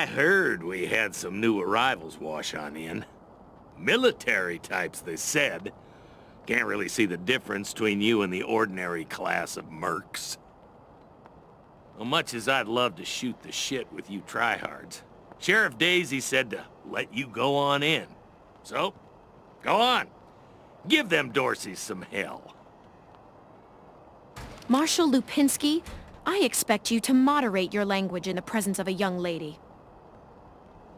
I heard we had some new arrivals wash on in. Military types, they said. Can't really see the difference between you and the ordinary class of mercs. As much as I'd love to shoot the shit with you tryhards, Sheriff Daisy said to let you go on in. So, go on. Give them Dorseys some hell. Marshal Lupinski, I expect you to moderate your language in the presence of a young lady.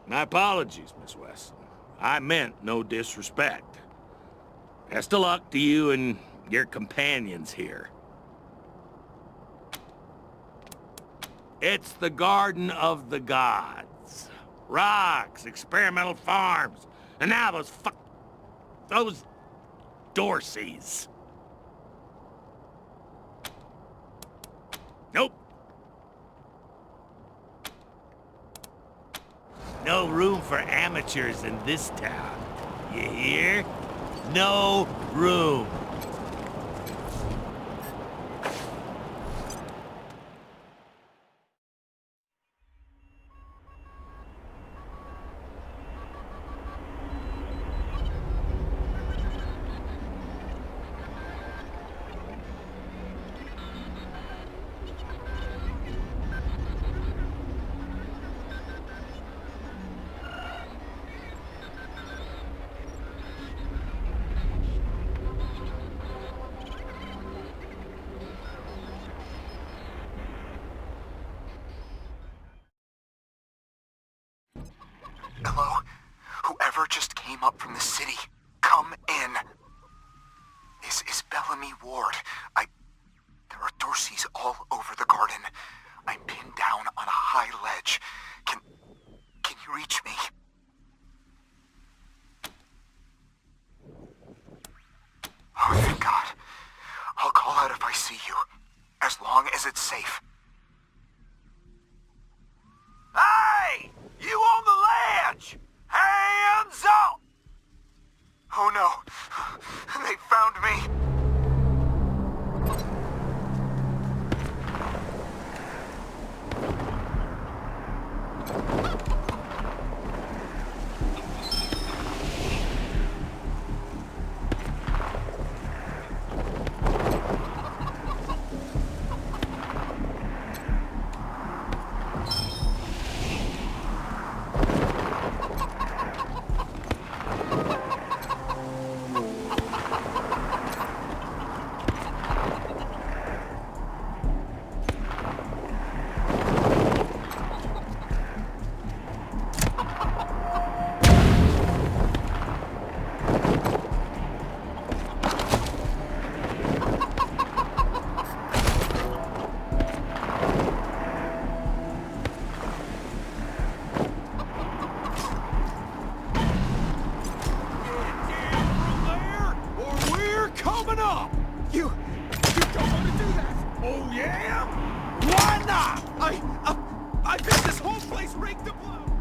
My apologies, Miss Weston. I meant no disrespect. Best of luck to you and your companions here. It's the Garden of the Gods. Rocks, experimental farms, and now those Dorseys. Nope. No room for amateurs in this town. You hear? No room. Hello? Whoever just came up from the city, come in. This is Bellamy Ward. There are Dorseys all over the garden. I'm pinned down on a high ledge. Can you reach me? Oh, thank God. I'll call out if I see you, as long as it's safe. Hey! You on the ledge! Hands up! Oh no, they found me. You don't want to do that! Oh yeah? Why not? I bet this whole place reeked of blood!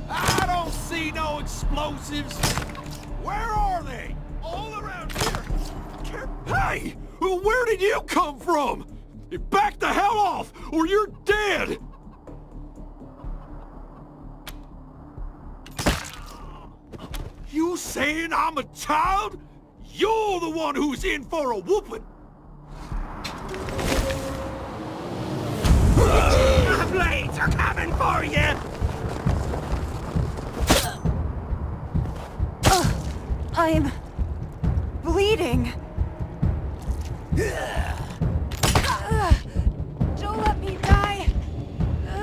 I don't see no explosives! Where are they? All around here! Hey! Where did you come from? Back the hell off, or you're dead! You saying I'm a child? You're the one who's in for a whooping! The blades are coming for you! I'm... bleeding. Don't let me die!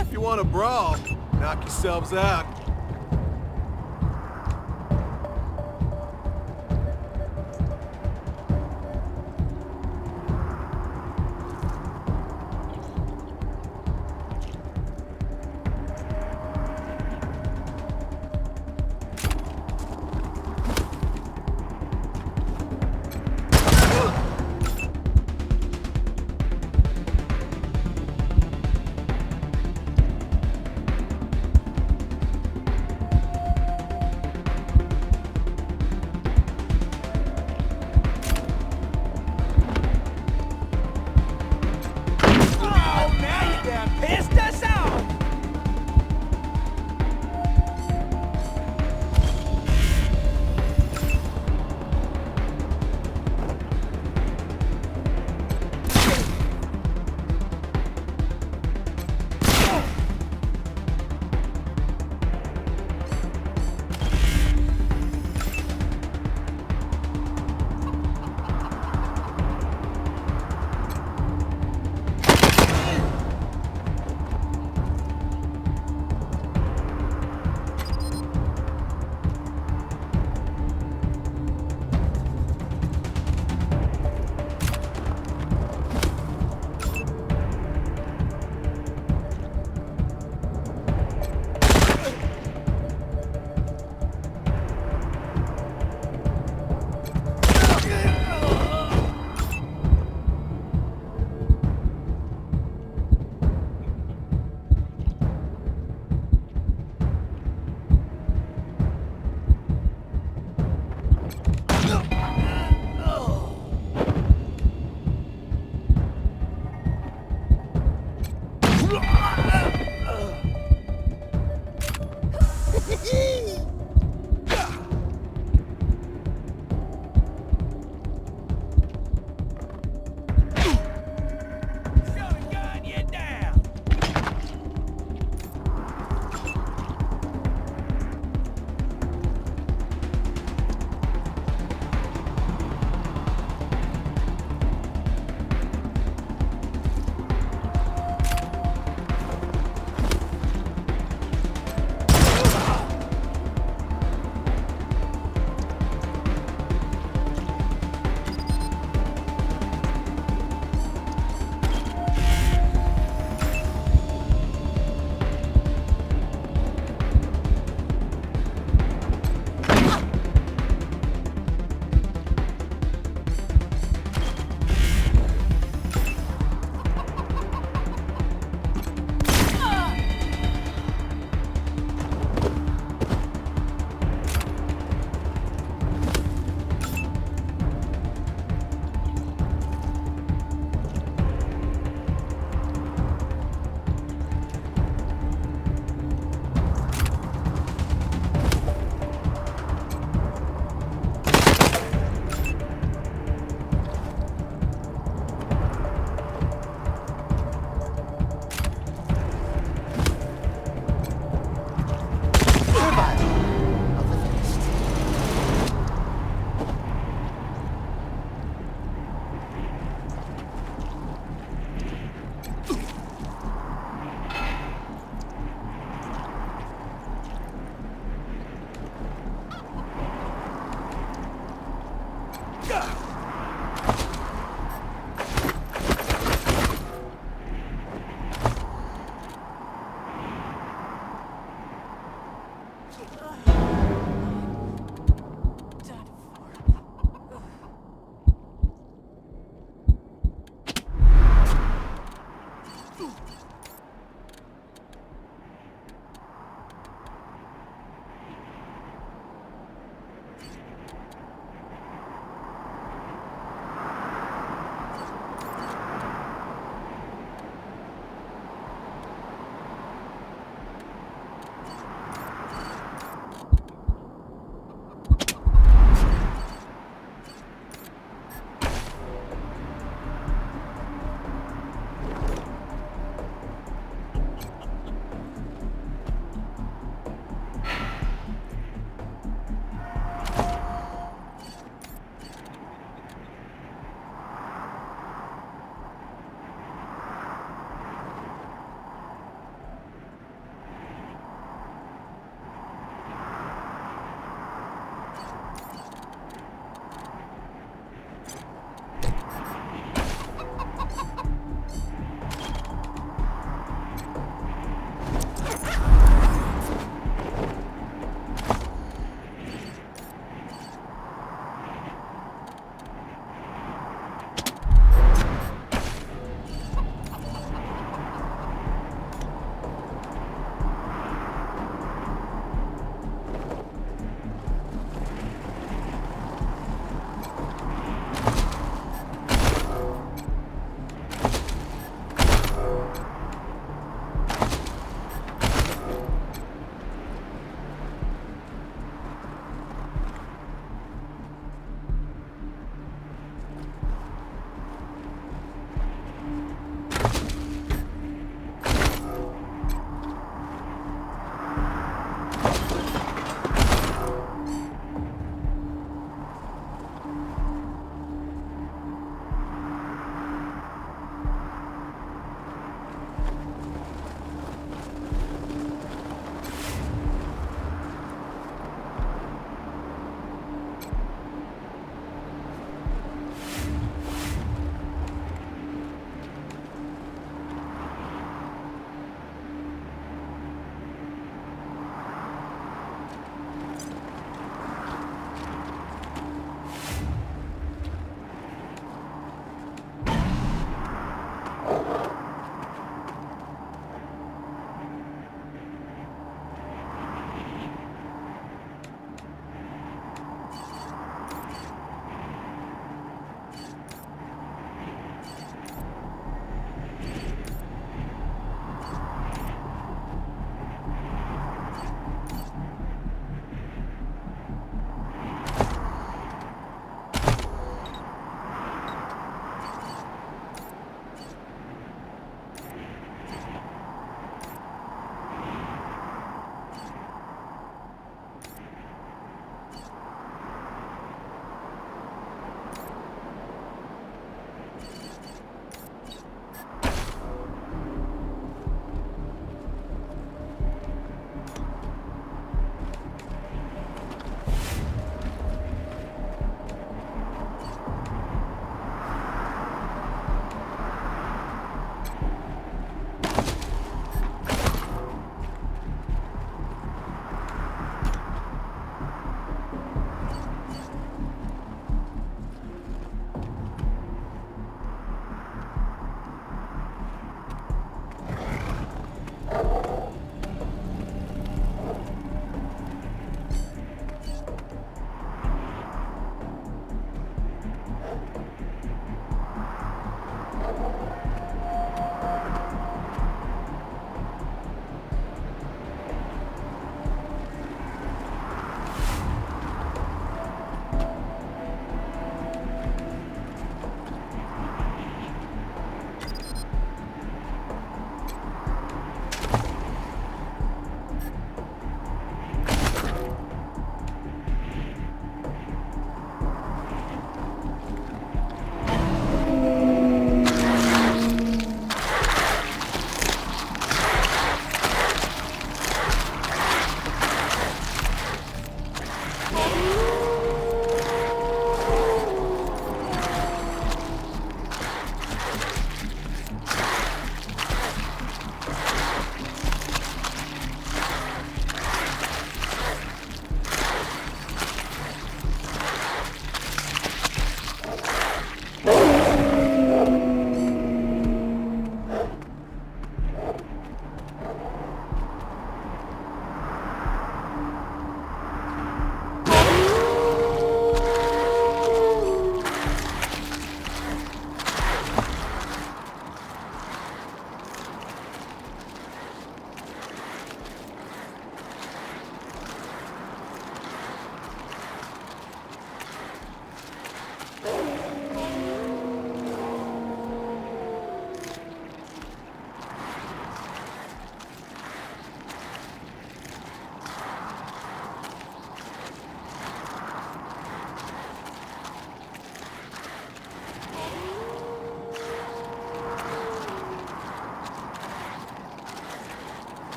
If you want to brawl, knock yourselves out.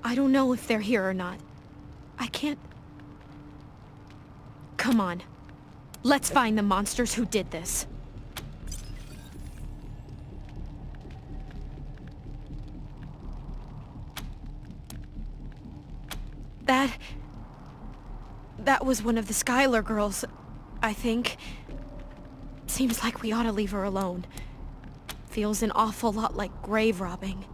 I don't know if they're here or not. I can't... Come on. Let's find the monsters who did this. That was one of the Skylar girls, I think. Seems like we ought to leave her alone. Feels an awful lot like grave robbing.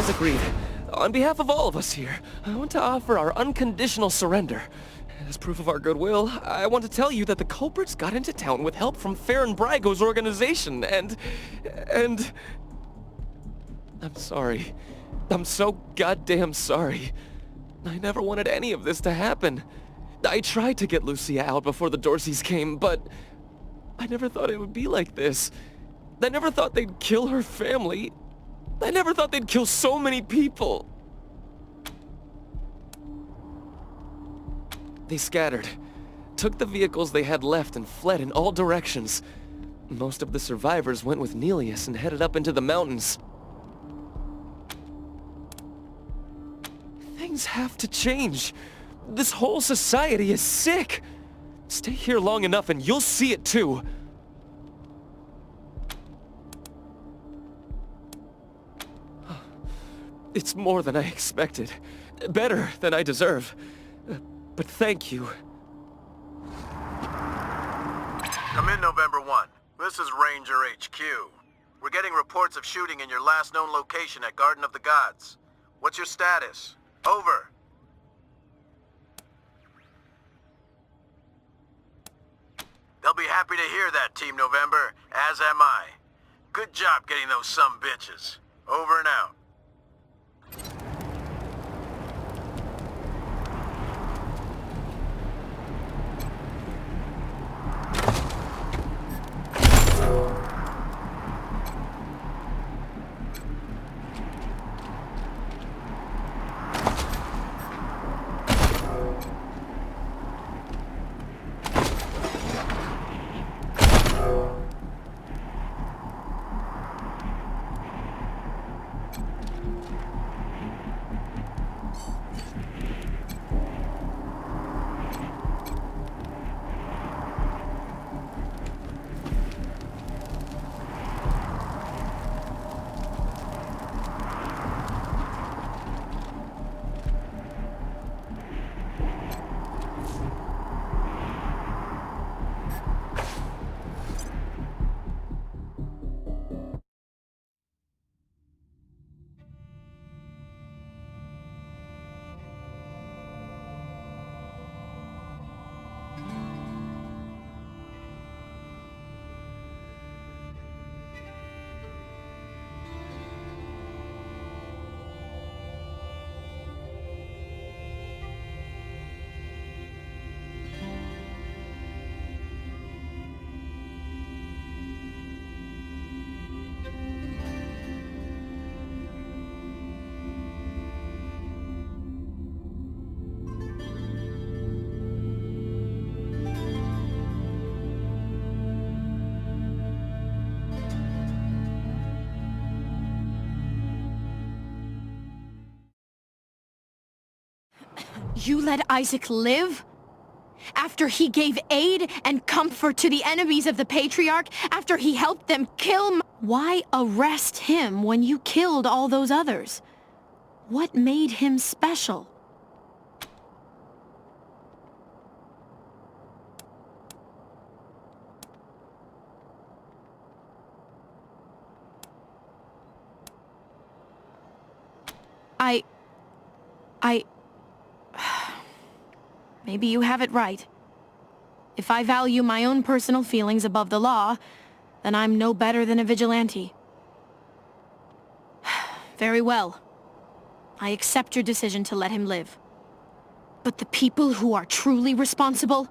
Agreed. On behalf of all of us here, I want to offer our unconditional surrender. As proof of our goodwill, I want to tell you that the culprits got into town with help from Farron Brago's organization, and... I'm sorry. I'm so goddamn sorry. I never wanted any of this to happen. I tried to get Lucia out before the Dorseys came, but... I never thought it would be like this. I never thought they'd kill her family. I never thought they'd kill so many people. They scattered, took the vehicles they had left and fled in all directions. Most of the survivors went with Nelius and headed up into the mountains. Things have to change. This whole society is sick. Stay here long enough and you'll see it too. It's more than I expected. Better than I deserve. But thank you. Come in, November 1. This is Ranger HQ. We're getting reports of shooting in your last known location at Garden of the Gods. What's your status? Over. They'll be happy to hear that, Team November, as am I. Good job getting those sumbitches. Over and out. You let Isaac live? After he gave aid and comfort to the enemies of the Patriarch? After he helped them kill Why arrest him when you killed all those others? What made him special? Maybe you have it right. If I value my own personal feelings above the law, then I'm no better than a vigilante. Very well. I accept your decision to let him live. But the people who are truly responsible,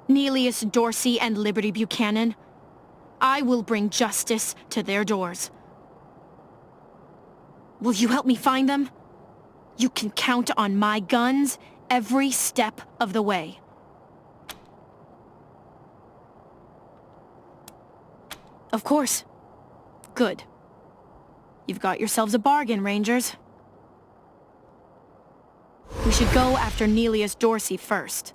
Neelius Dorsey and Liberty Buchanan, I will bring justice to their doors. Will you help me find them? You can count on my guns every step of the way. Of course. Good. You've got yourselves a bargain, Rangers. We should go after Neelius Dorsey first.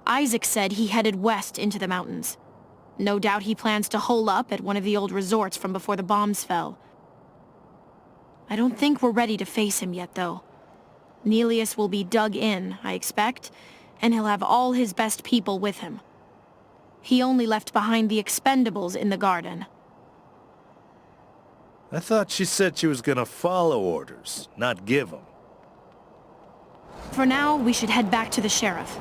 Isaac said he headed west into the mountains. No doubt he plans to hole up at one of the old resorts from before the bombs fell. I don't think we're ready to face him yet, though. Neelius will be dug in, I expect, and he'll have all his best people with him. He only left behind the expendables in the garden. I thought she said she was gonna follow orders, not give them. For now, we should head back to the sheriff.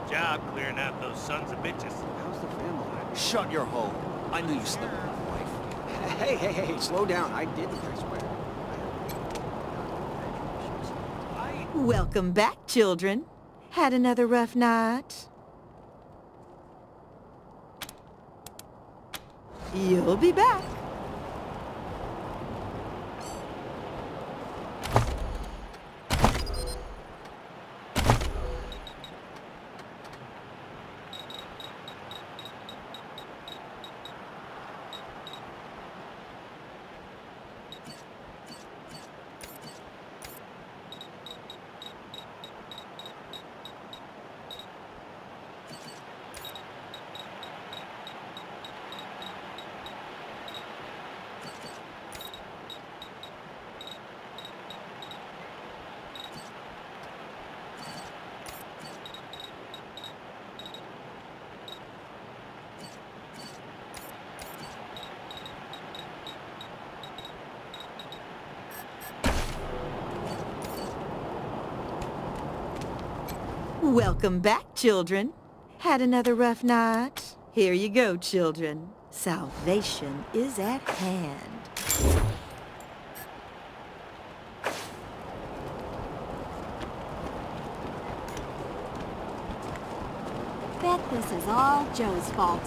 Job clearing out those sons of bitches. How's the family? Shut your hole. I knew you slept with my wife. Hey, slow down. I didn't, I swear. Welcome back, children. Had another rough night? You'll be back. Welcome back, children. Had another rough night? Here you go, children. Salvation is at hand. Bet this is all Joe's fault.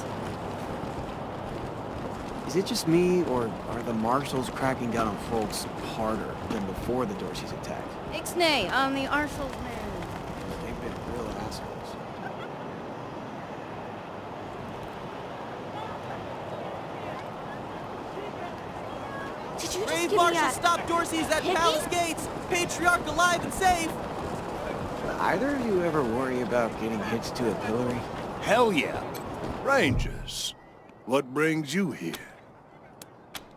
Is it just me, or are the marshals cracking down on folks harder than before the Dorseys attacked? Ixnay on the Arshals, man. They've been real assholes. Did you just Brave give me Marshal a... stop Dorsey's at hickey? Palace Gates! Patriarch alive and safe! Either of you ever worry about getting hitched to a pillory? Hell yeah. Rangers, what brings you here?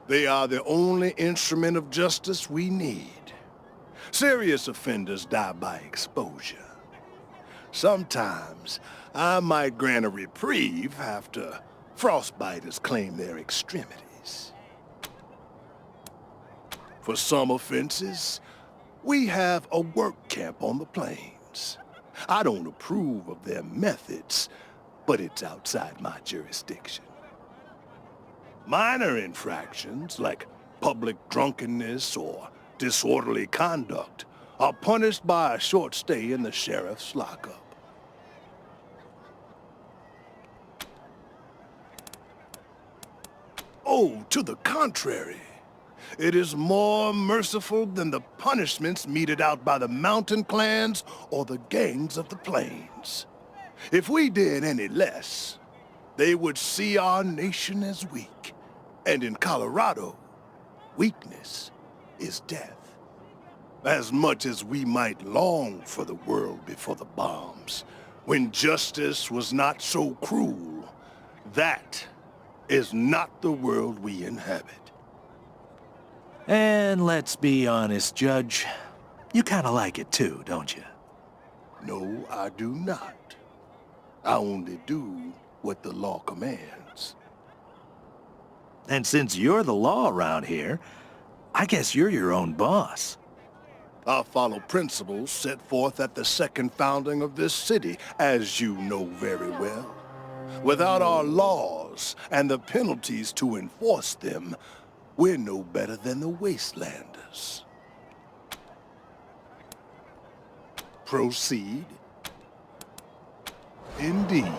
They are the only instrument of justice we need. Serious offenders die by exposure. Sometimes I might grant a reprieve after frostbiters claim their extremities. For some offenses, we have a work camp on the plains. I don't approve of their methods, but it's outside my jurisdiction. Minor infractions, like public drunkenness or disorderly conduct, are punished by a short stay in the sheriff's lockup. Oh, to the contrary. It is more merciful than the punishments meted out by the mountain clans or the gangs of the plains. If we did any less, they would see our nation as weak. And in Colorado, weakness is death. As much as we might long for the world before the bombs, when justice was not so cruel, that is not the world we inhabit. And let's be honest, Judge. You kinda like it too, don't you? No, I do not. I only do what the law commands. And since you're the law around here, I guess you're your own boss. I follow principles set forth at the second founding of this city, as you know very well. Without our laws and the penalties to enforce them, we're no better than the Wastelanders. Proceed. Indeed.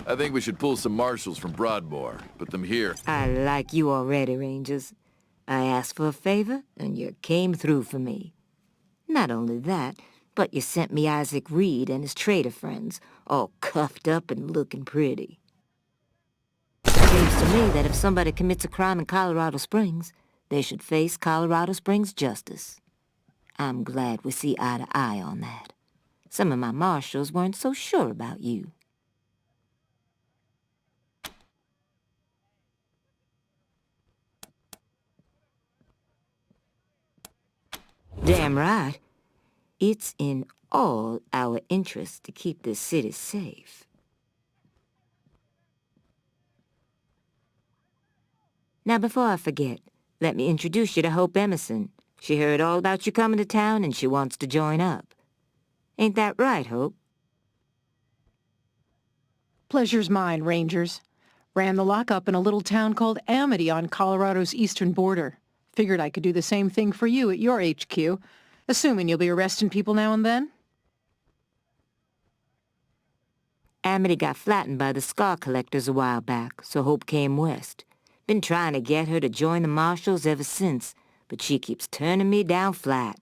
I think we should pull some marshals from Broadmoor. Put them here. I like you already, Rangers. I asked for a favor, and you came through for me. Not only that, but you sent me Isaac Reed and his trader friends, all cuffed up and looking pretty. Seems to me that if somebody commits a crime in Colorado Springs, they should face Colorado Springs justice. I'm glad we see eye to eye on that. Some of my marshals weren't so sure about you. Damn right. It's in all our interests to keep this city safe. Now, before I forget, let me introduce you to Hope Emerson. She heard all about you coming to town and she wants to join up. Ain't that right, Hope? Pleasure's mine, Rangers. Ran the lockup in a little town called Amity on Colorado's eastern border. Figured I could do the same thing for you at your HQ, assuming you'll be arresting people now and then. Amity got flattened by the scar collectors a while back, so Hope came west. Been trying to get her to join the marshals ever since, but she keeps turning me down flat.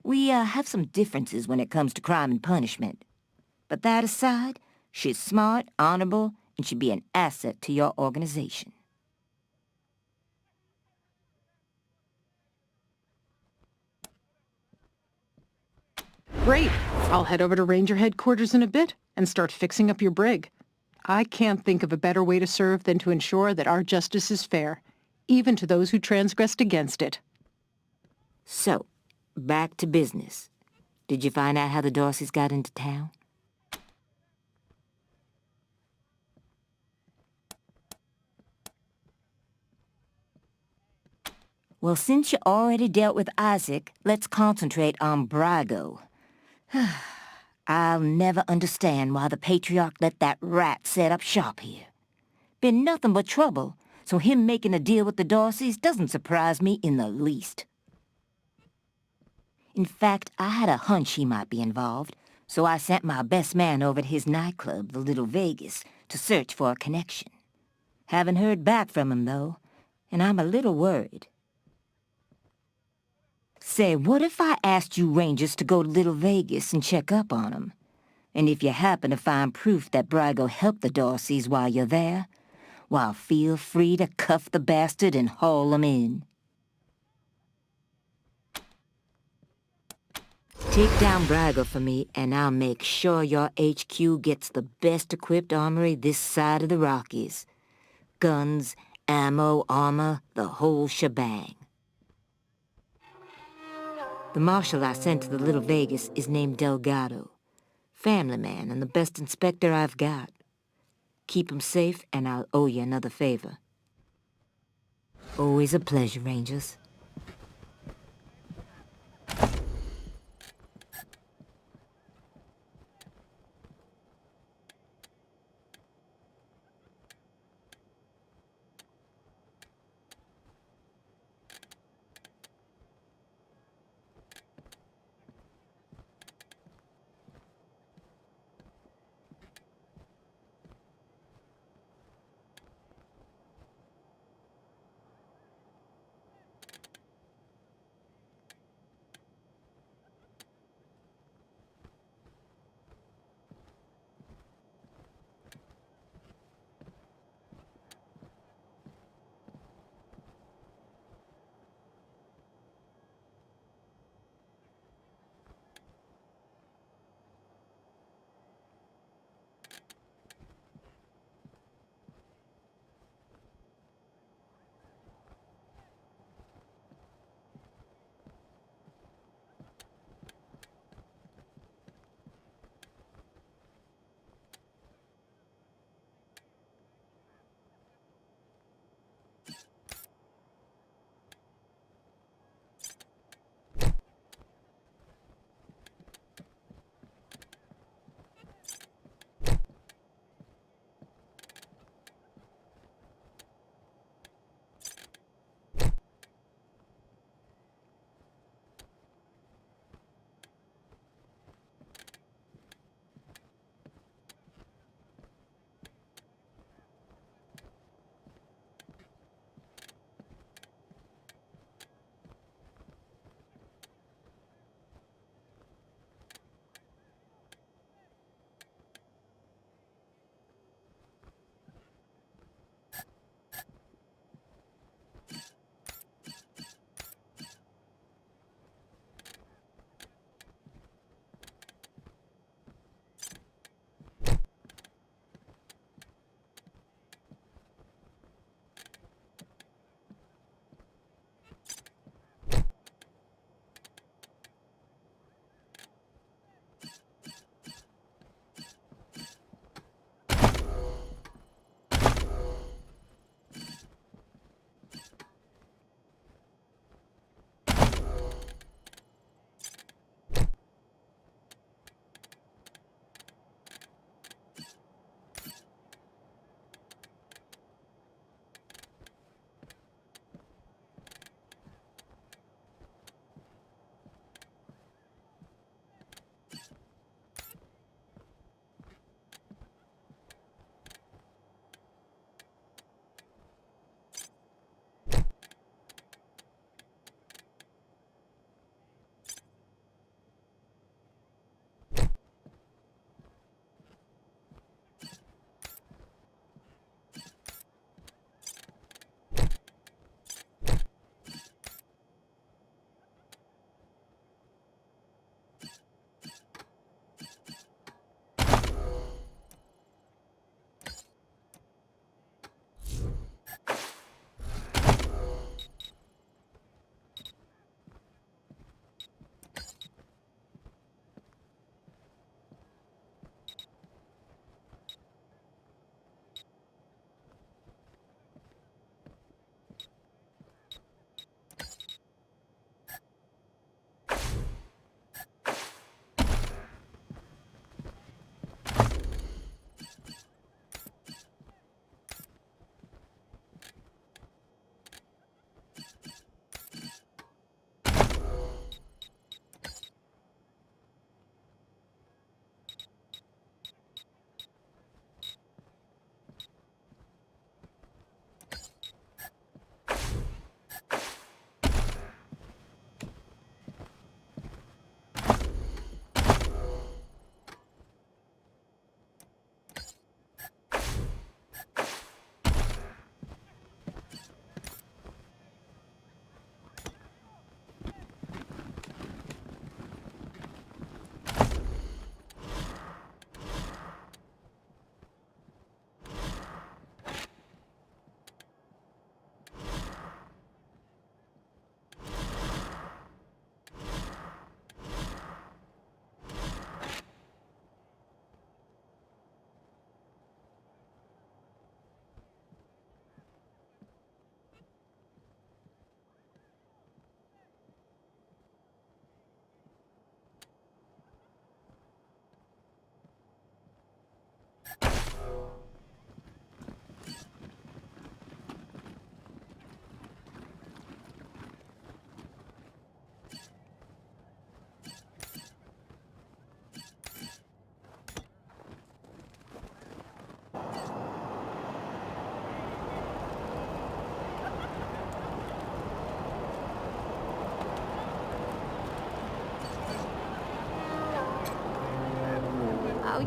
We have some differences when it comes to crime and punishment. But that aside, she's smart, honorable, and she'd be an asset to your organization. Great. I'll head over to Ranger headquarters in a bit and start fixing up your brig. I can't think of a better way to serve than to ensure that our justice is fair, even to those who transgressed against it. So, back to business. Did you find out how the Dorseys got into town? Well, since you already dealt with Isaac, let's concentrate on Brago. I'll never understand why the Patriarch let that rat set up shop here. Been nothing but trouble, so him making a deal with the Dorseys doesn't surprise me in the least. In fact, I had a hunch he might be involved, so I sent my best man over to his nightclub, the Little Vegas, to search for a connection. Haven't heard back from him, though, and I'm a little worried. Say, what if I asked you Rangers to go to Little Vegas and check up on him? And if you happen to find proof that Brago helped the Dorseys while you're there, well, feel free to cuff the bastard and haul him in. Take down Brago for me, and I'll make sure your HQ gets the best-equipped armory this side of the Rockies. Guns, ammo, armor, the whole shebang. The marshal I sent to the Little Vegas is named Delgado. Family man and the best inspector I've got. Keep him safe and I'll owe you another favor. Always a pleasure, Rangers.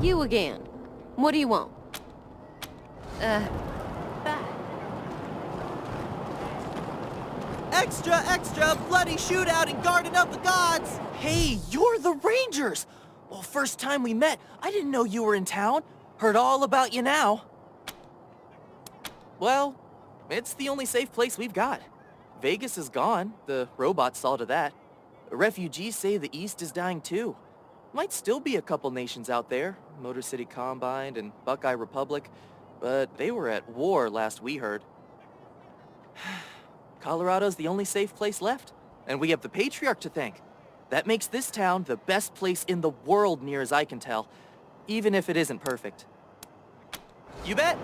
You again. What do you want? Extra, extra, bloody shootout in Garden of the Gods! Hey, you're the Rangers! Well, first time we met, I didn't know you were in town. Heard all about you now. Well, it's the only safe place we've got. Vegas is gone. The robots saw to that. Refugees say the East is dying too. Might still be a couple nations out there. Motor City Combine and Buckeye Republic. But they were at war last we heard. Colorado's the only safe place left. And we have the Patriarch to thank. That makes this town the best place in the world near as I can tell. Even if it isn't perfect. You bet!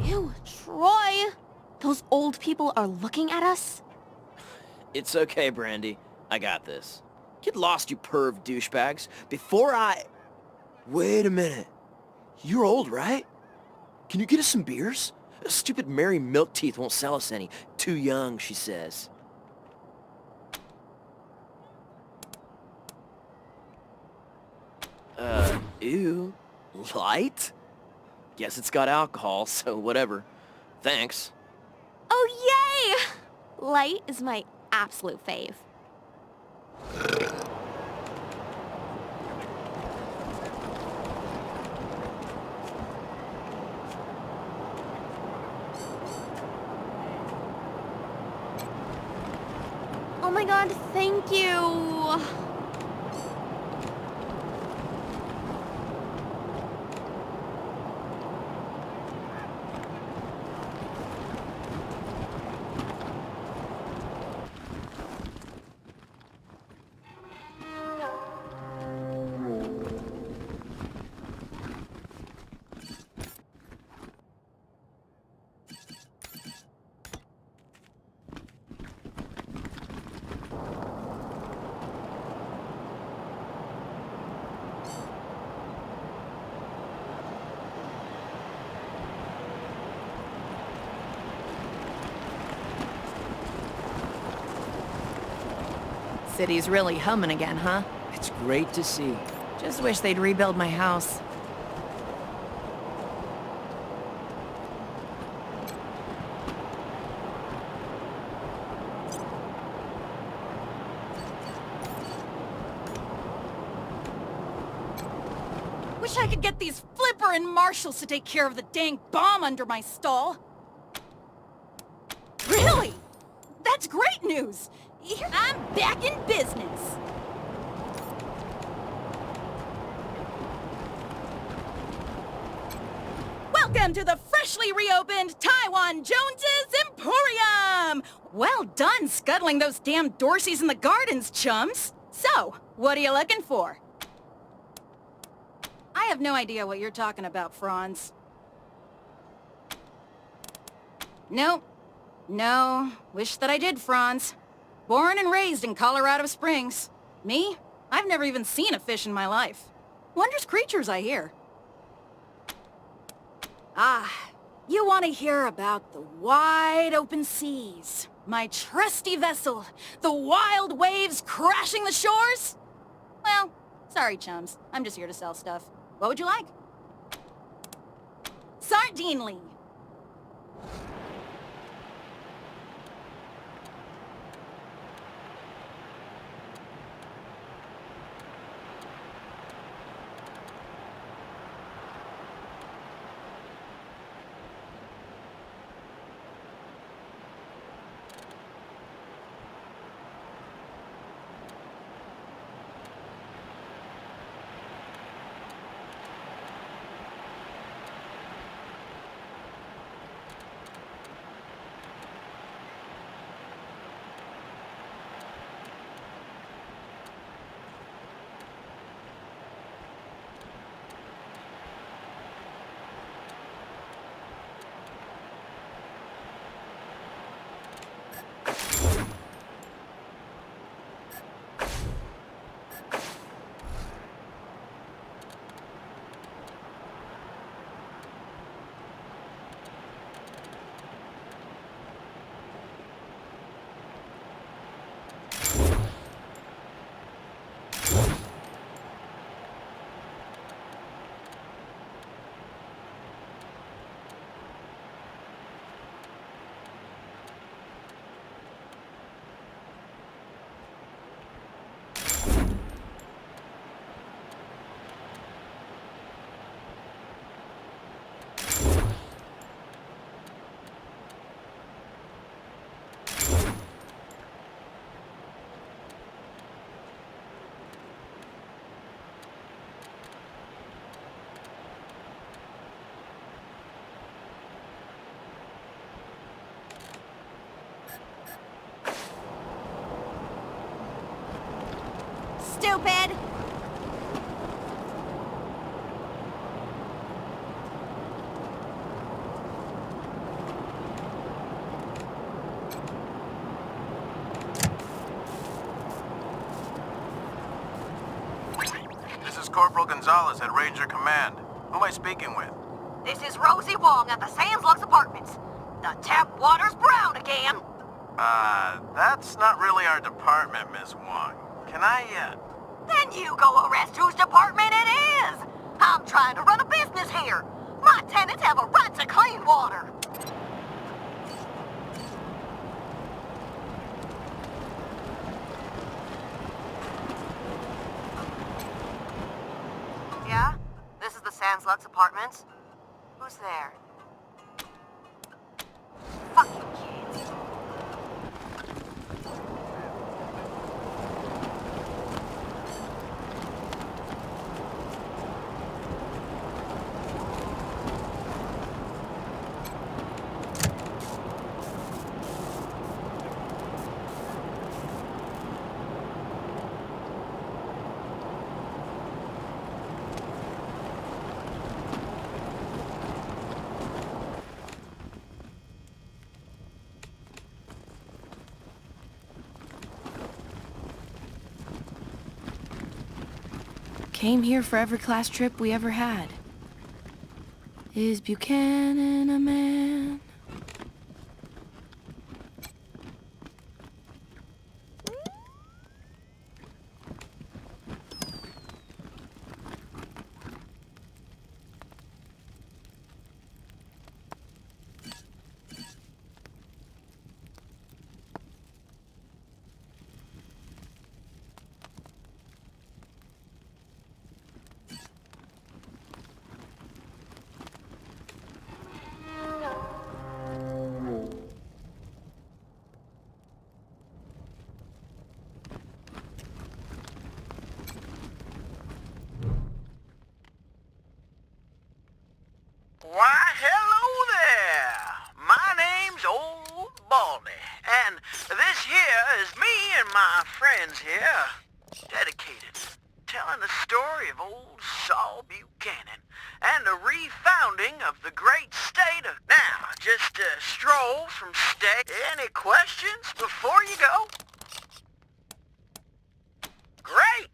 Ew, Troy! Those old people are looking at us? It's okay, Brandy. I got this. Get lost, you perv douchebags. Before I... Wait a minute. You're old, right? Can you get us some beers? Stupid Mary Milkteeth won't sell us any. Too young, she says. Ew. Light? Guess it's got alcohol, so whatever. Thanks. Oh, yay! Light is my absolute fave. Oh my god, thank you! City's really humming again, huh? It's great to see. Just wish they'd rebuild my house. Wish I could get these Flipper and Marshalls to take care of the dang bomb under my stall. Really? That's great news! I'm back in business! Welcome to the freshly reopened Taiwan Jones's Emporium! Well done scuttling those damn Dorseys in the gardens, chums! So, what are you looking for? I have no idea what you're talking about, Franz. Nope. No, wish that I did, Franz. Born and raised in Colorado Springs. Me? I've never even seen a fish in my life. Wondrous creatures, I hear. Ah, you want to hear about the wide open seas. My trusty vessel, the wild waves crashing the shores? Well, sorry, chums. I'm just here to sell stuff. What would you like? Sardinely. stupid! This is Corporal Gonzalez at Ranger Command. Who am I speaking with? This is Rosie Wong at the Sandslux Apartments. The tap water's brown again. That's not really our department, Miss Wong. Can I, Then you go arrest whose department it is. I'm trying to run a business here. My tenants have a right to clean water. Yeah? This is the Sandslux Apartments? Who's there? Fuck you, kids. Came here for every class trip we ever had. Is Buchanan a man? Why, hello there! My name's Old Baldy, and this here is me and my friends here, dedicated, telling the story of old Saul Buchanan and the refounding of the great state of... Now, just a stroll from state. Any questions before you go? Great!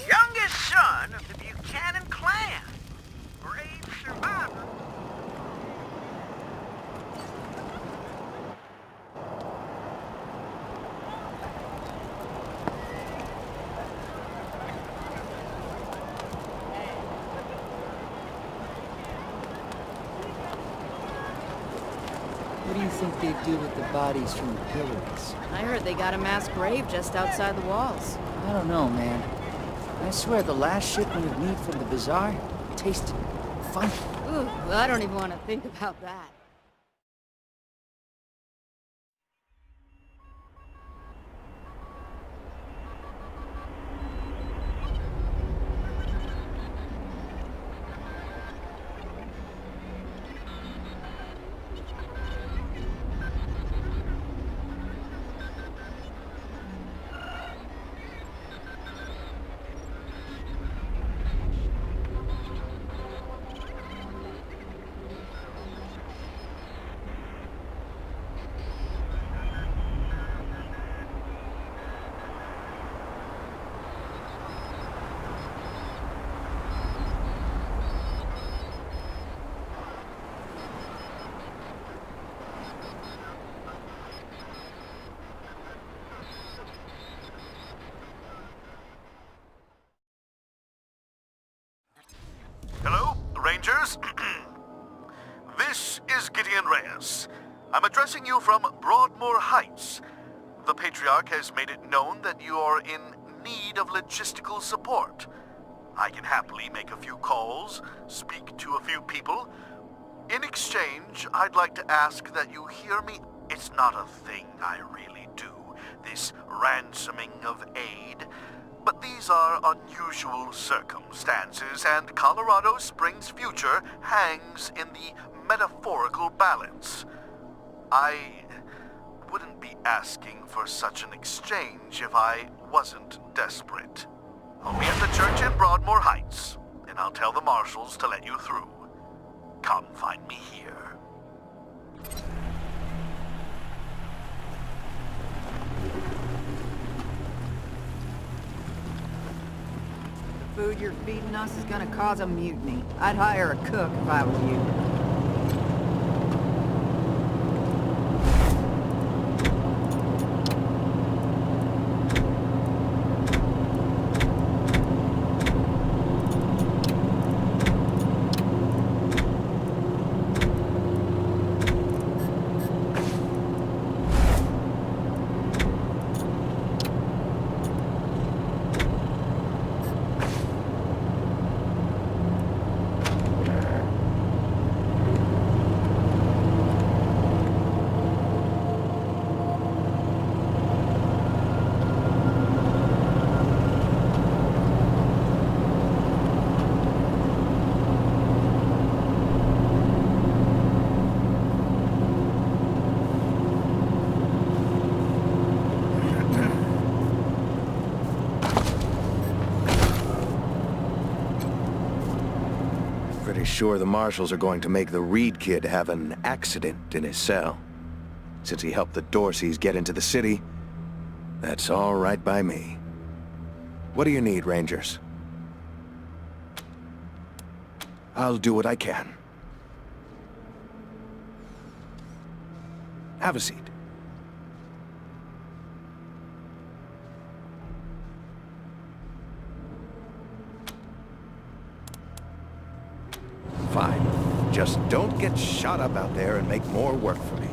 Youngest son of the Buchanan clan. Brave survivor. What do you think they do with the bodies from the pillories? I heard they got a mass grave just outside the walls. I don't know, man. I swear the last shipment of meat from the bazaar tasted funky. Ooh, I don't even want to think about that. Hello, Rangers? This is Gideon Reyes. I'm addressing you from Broadmoor Heights. The Patriarch has made it known that you are in need of logistical support. I can happily make a few calls, speak to a few people. In exchange, I'd like to ask that you hear me. It's not a thing I really do, this ransoming of aid. But these are unusual circumstances, and Colorado Springs' future hangs in the metaphorical balance. I wouldn't be asking for such an exchange if I wasn't desperate. I'll be at the church in Broadmoor Heights, and I'll tell the marshals to let you through. Come find me here. The food you're feeding us is gonna cause a mutiny. I'd hire a cook if I were you. Pretty sure the marshals are going to make the Reed kid have an accident in his cell. Since he helped the Dorseys get into the city, that's all right by me. What do you need, Rangers? I'll do what I can. Have a seat. Fine. Just don't get shot up out there and make more work for me.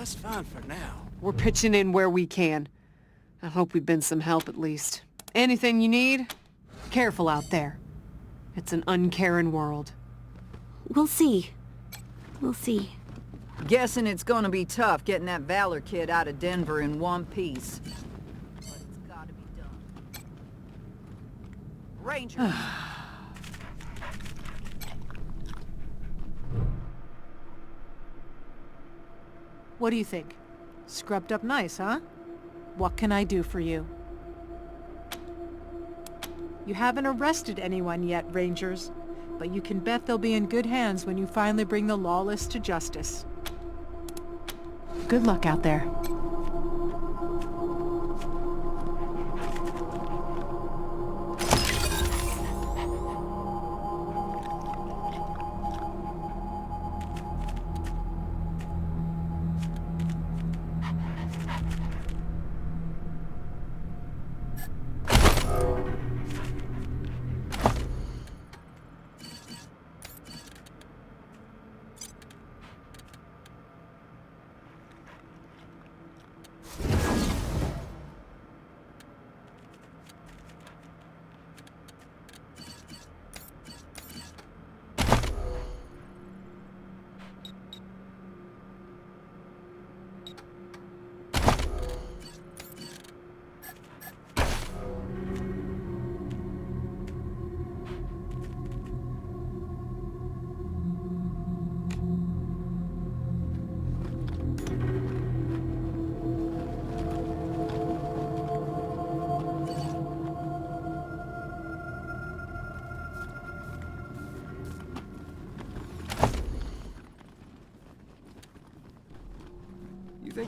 That's fine for now. We're pitching in where we can. I hope we've been some help at least. Anything you need? Careful out there. It's an uncaring world. We'll see. We'll see. Guessing it's gonna be tough getting that Valor kid out of Denver in one piece. But it's gotta be done. Ranger! What do you think? Scrubbed up nice, huh? What can I do for you? You haven't arrested anyone yet, Rangers, but you can bet they'll be in good hands when you finally bring the lawless to justice. Good luck out there.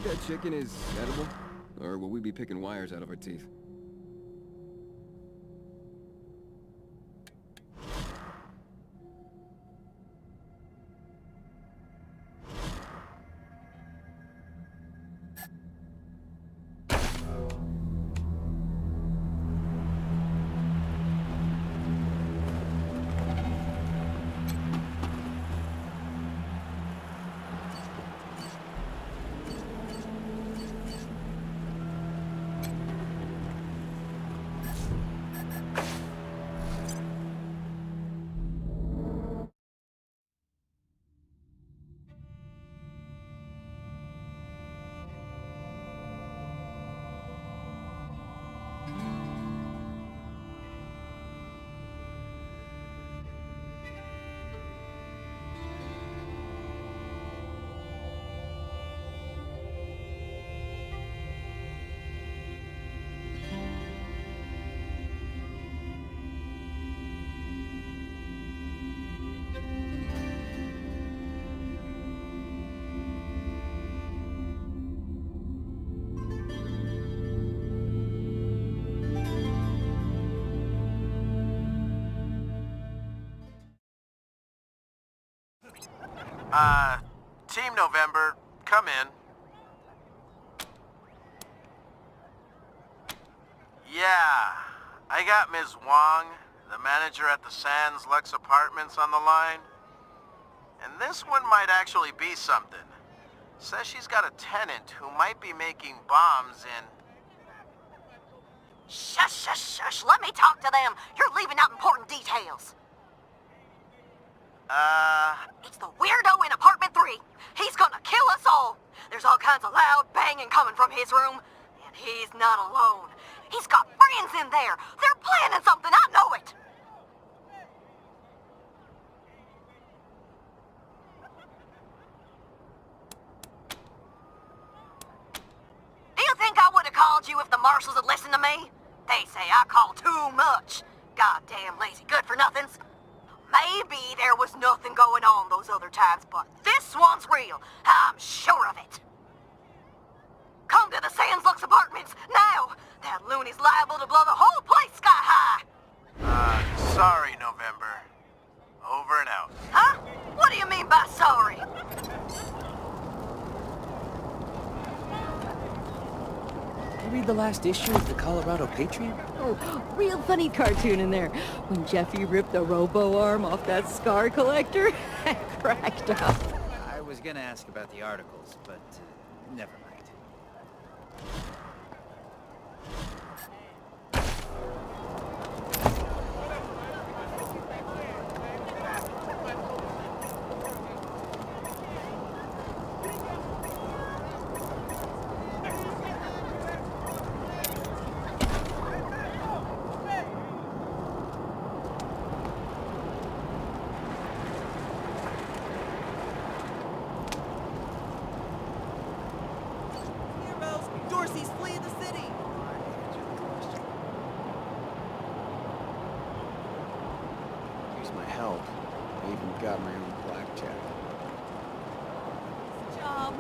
think that chicken is edible? Or will we be picking wires out of our teeth? Team November, come in. Yeah, I got Ms. Wong, the manager at the Sands Lux Apartments, on the line. And this one might actually be something. Says she's got a tenant who might be making bombs in... Shush, shush, shush. Let me talk to them. You're leaving out important details. It's the weirdo in apartment 3. He's gonna kill us all. There's all kinds of loud banging coming from his room. And he's not alone. He's got friends in there. They're planning something. I know it. Do you think I would have called you if the marshals had listened to me? They say I call too much. Goddamn lazy good-for-nothings. Maybe there was nothing going on those other times, but this one's real. I'm sure of it. Come to the Sands Lux Apartments, now! That loony's liable to blow the whole place sky high! Sorry, November. Over and out. Huh? What do you mean by sorry? You read the last issue of the Colorado Patriot? Oh, real funny cartoon in there. When Jeffy ripped the robo-arm off that scar collector, I cracked up. I was gonna ask about the articles, but never mind. Dorsey's fleeing the city! Use my help. I even got my own blackjack. Job.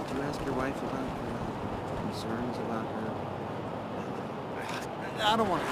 Did you ask your wife about her concerns about her? I don't want to.